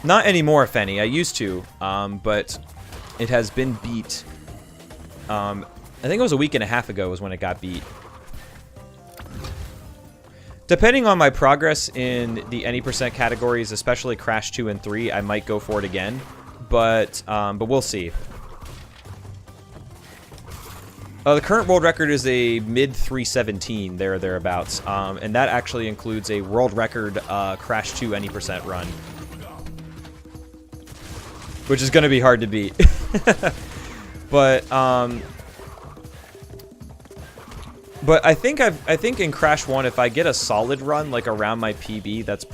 Not anymore, Fenny. I used to, but it has been beat. I think it was a week and a half ago was when it got beat. Depending on my progress in the any percent categories, especially Crash 2 and 3, I might go for it again, but we'll see. The current world record is a mid 317, there or thereabouts, and that actually includes a world record Crash 2 any percent run, which is going to be hard to beat. But I think in Crash 1, if I get a solid run like around my PB, that's,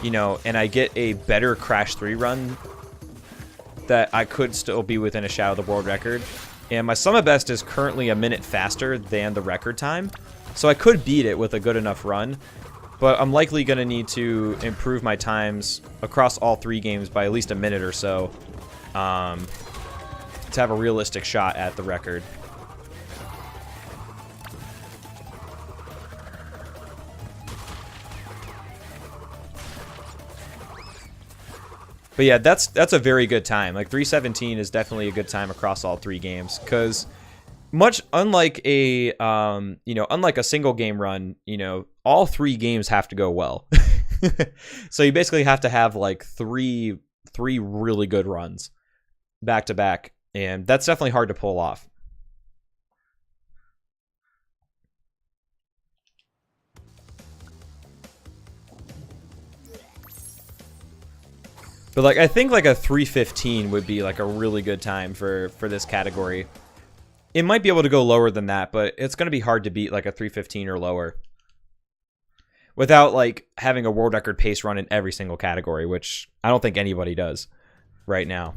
you know, and I get a better Crash 3 run, that I could still be within a shadow of the world record. And my summit best is currently a minute faster than the record time, so I could beat it with a good enough run. But I'm likely going to need to improve my times across all 3 games by at least a minute or so to have a realistic shot at the record. But yeah, that's a very good time. Like 317 is definitely a good time across all 3 games, because much unlike a unlike a single game run, all 3 games have to go well. So you basically have to have like three really good runs back to back, and that's definitely hard to pull off. But like, I think like a 3:15 would be like a really good time for this category. It might be able to go lower than that, but it's going to be hard to beat like a 3:15 or lower without like having a world record pace run in every single category, which I don't think anybody does right now.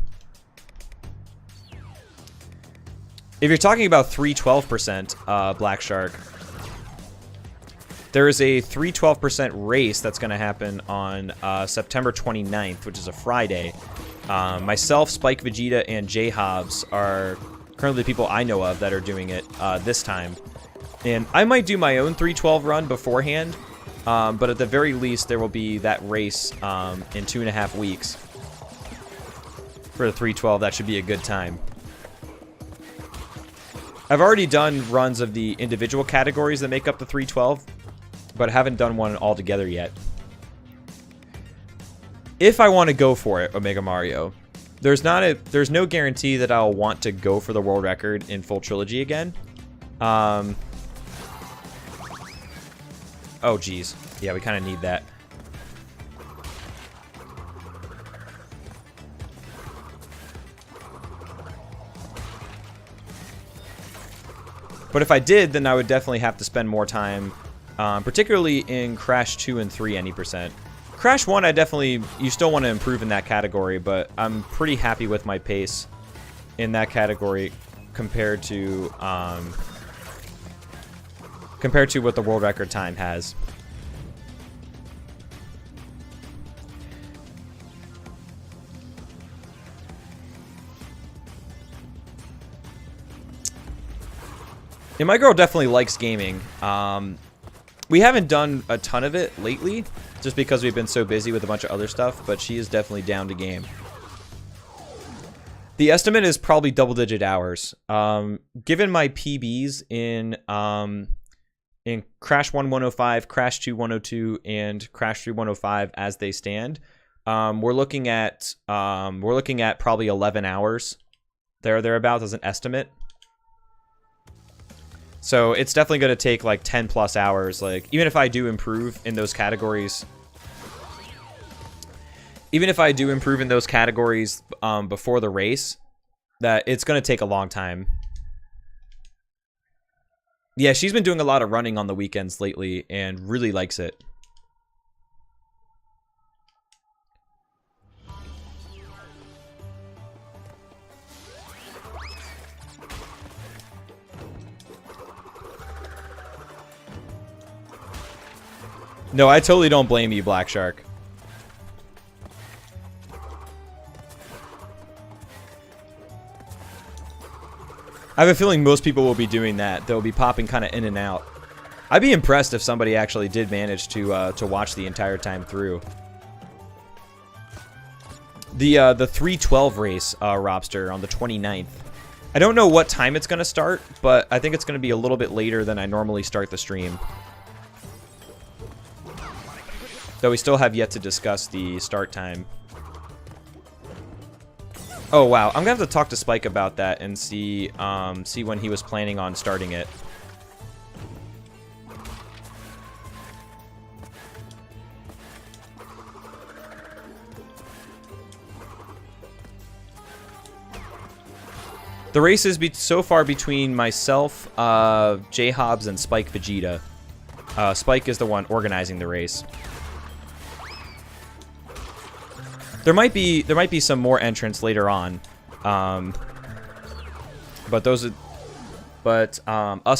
If you're talking about 312%, Black Shark, there is a 312% race that's going to happen on September 29th, which is a Friday. Myself, Spike Vegeta, and J Hobbs are currently the people I know of that are doing it this time. And I might do my own 312 run beforehand, but at the very least, there will be that race in 2.5 weeks. For the 312, that should be a good time. I've already done runs of the individual categories that make up the 312, but I haven't done one all together yet. If I want to go for it, Omega Mario, there's no guarantee that I'll want to go for the world record in full trilogy again. Oh geez, yeah, we kind of need that. But if I did, then I would definitely have to spend more time, particularly in Crash 2 and 3 any percent. Crash 1, you still want to improve in that category, but I'm pretty happy with my pace in that category compared to what the world record time has. Yeah, my girl definitely likes gaming. We haven't done a ton of it lately, just because we've been so busy with a bunch of other stuff, but she is definitely down to game. The estimate is probably double-digit hours. Given my PBs in Crash 1 105, Crash 2 102, and Crash 3 105 as they stand, we're looking at probably 11 hours thereabouts as an estimate. So it's definitely going to take like 10 plus hours. Like, even if I do improve in those categories, before the race, that it's going to take a long time. Yeah, she's been doing a lot of running on the weekends lately and really likes it. No, I totally don't blame you, Black Shark. I have a feeling most people will be doing that. They'll be popping kind of in and out. I'd be impressed if somebody actually did manage to watch the entire time through. The 312 race, Robster, on the 29th. I don't know what time it's going to start, but I think it's going to be a little bit later than I normally start the stream. Though we still have yet to discuss the start time. Oh wow, I'm gonna have to talk to Spike about that and see when he was planning on starting it. The race is so far between myself, J Hobbs, and Spike Vegeta. Spike is the one organizing the race. There might be some more entrants later on, but us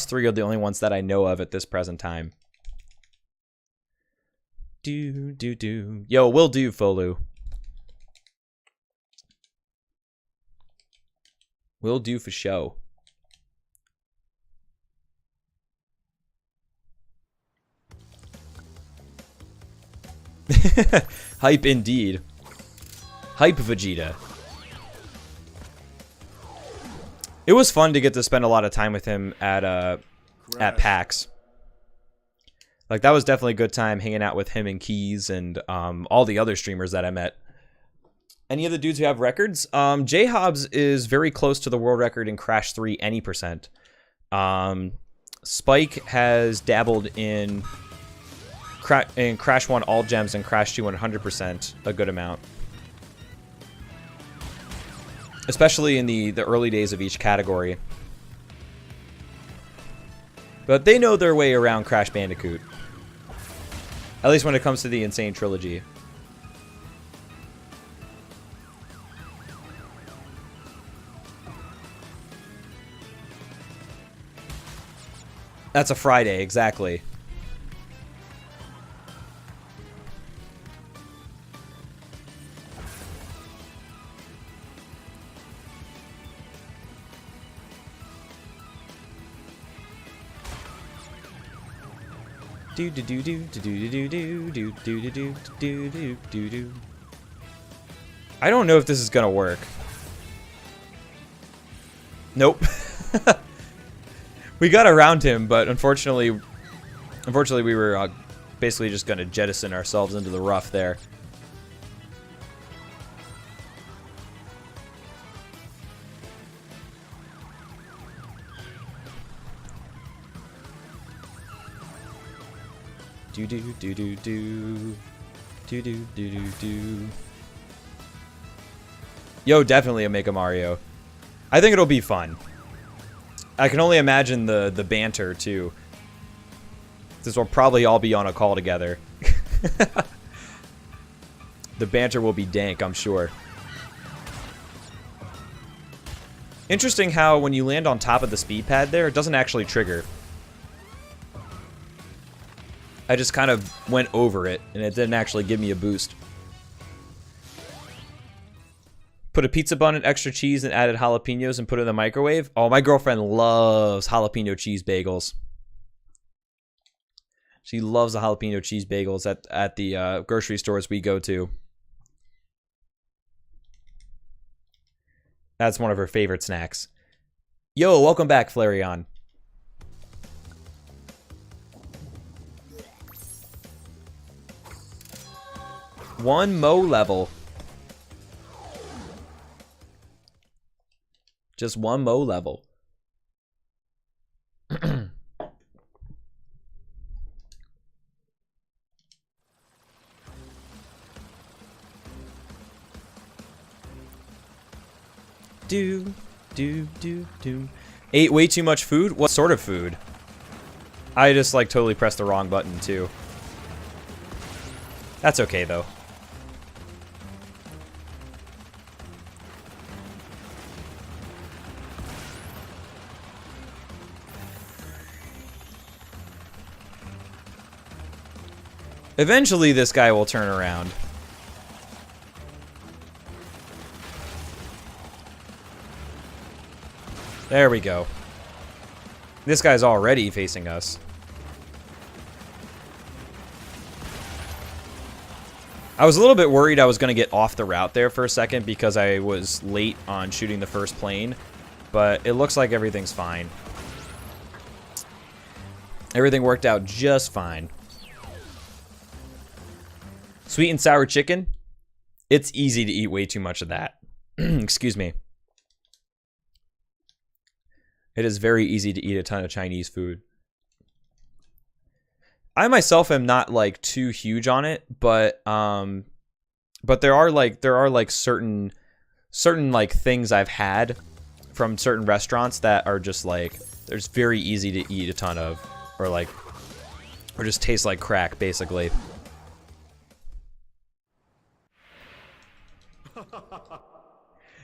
three are the only ones that I know of at this present time. Yo, will do, Folu. Will do for show. Hype indeed. Hype Vegeta. It was fun to get to spend a lot of time with him at PAX. Like, that was definitely a good time hanging out with him and Keys and all the other streamers that I met. Any of the dudes who have records? J Hobbs is very close to the world record in Crash 3 any percent. Spike has dabbled in Crash 1 all gems and Crash 2 100% a good amount. especially in the early days of each category. But they know their way around Crash Bandicoot. At least when it comes to the Insane Trilogy. That's a Friday, exactly. Do do do do do do do do do do do do do do do. I don't know if this is gonna work. Nope. We got around him, but unfortunately we were basically just gonna jettison ourselves into the rough there. Do do do do do do do do do do. Yo, definitely a Mega Mario. I think it'll be fun. I can only imagine the banter too. This will probably all be on a call together. The banter will be dank, I'm sure. Interesting how when you land on top of the speed pad there, it doesn't actually trigger. I just kind of went over it, and it didn't actually give me a boost. Put a pizza bun and extra cheese and added jalapenos and put it in the microwave. Oh, my girlfriend loves jalapeno cheese bagels. She loves the jalapeno cheese bagels at the grocery stores we go to. That's one of her favorite snacks. Yo, welcome back, Flareon. One Mo level. Just one Mo level. Do. Ate way too much food? What sort of food? I just like totally pressed the wrong button too. That's okay though. Eventually, this guy will turn around. There we go. This guy's already facing us. I was a little bit worried I was going to get off the route there for a second because I was late on shooting the first plane, but it looks like everything's fine. Everything worked out just fine. Sweet and sour chicken? It's easy to eat way too much of that. Excuse me. It is very easy to eat a ton of Chinese food. I myself am not like too huge on it, but there are like certain like things I've had from certain restaurants that are just like there's very easy to eat a ton of, or just taste like crack basically.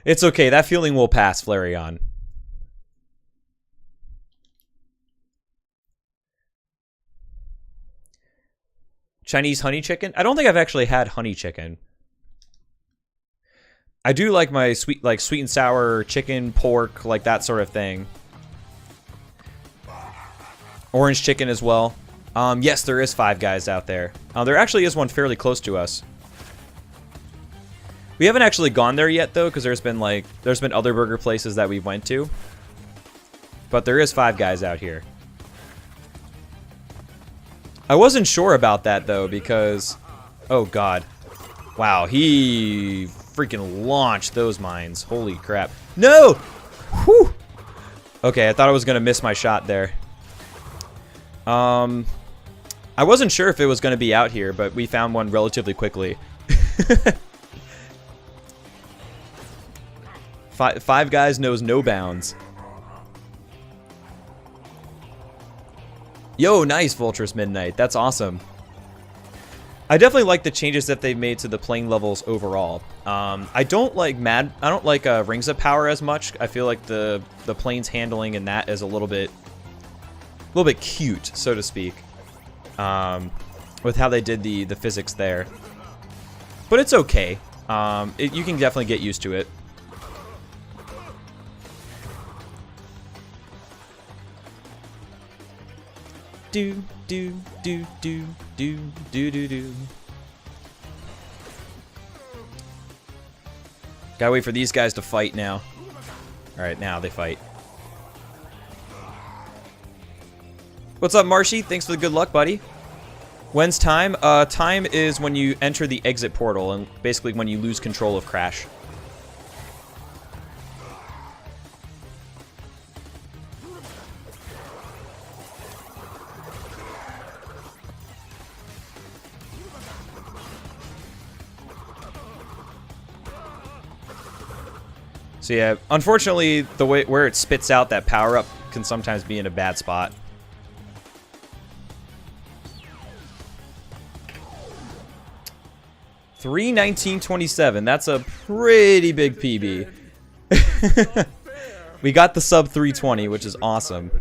It's okay, that feeling will pass, Flareon. Chinese honey chicken? I don't think I've actually had honey chicken. I do like my sweet and sour chicken, pork, like that sort of thing. Orange chicken as well. Yes, there is Five Guys out there. There actually is one fairly close to us. We haven't actually gone there yet though, because there's been other burger places that we went to. But there is Five Guys out here. I wasn't sure about that though because, oh god, wow, he freaking launched those mines. Holy crap! No! Whew. Okay, I thought I was gonna miss my shot there. I wasn't sure if it was gonna be out here, but we found one relatively quickly. Five Guys knows no bounds. Yo, nice, Vulturous Midnight. That's awesome. I definitely like the changes that they've made to the playing levels overall. I don't like Rings of Power as much. I feel like the planes handling in that is a little bit cute, so to speak, with how they did the physics there. But it's okay. You can definitely get used to it. Do do do do do do do do. Gotta wait for these guys to fight now. Alright, now they fight. What's up, Marshy? Thanks for the good luck, buddy. When's time? Time is when you enter the exit portal, and basically when you lose control of Crash. So yeah, unfortunately, the way where it spits out that power-up can sometimes be in a bad spot. $3:19.27. That's a pretty big PB. We got the sub 320, which is awesome.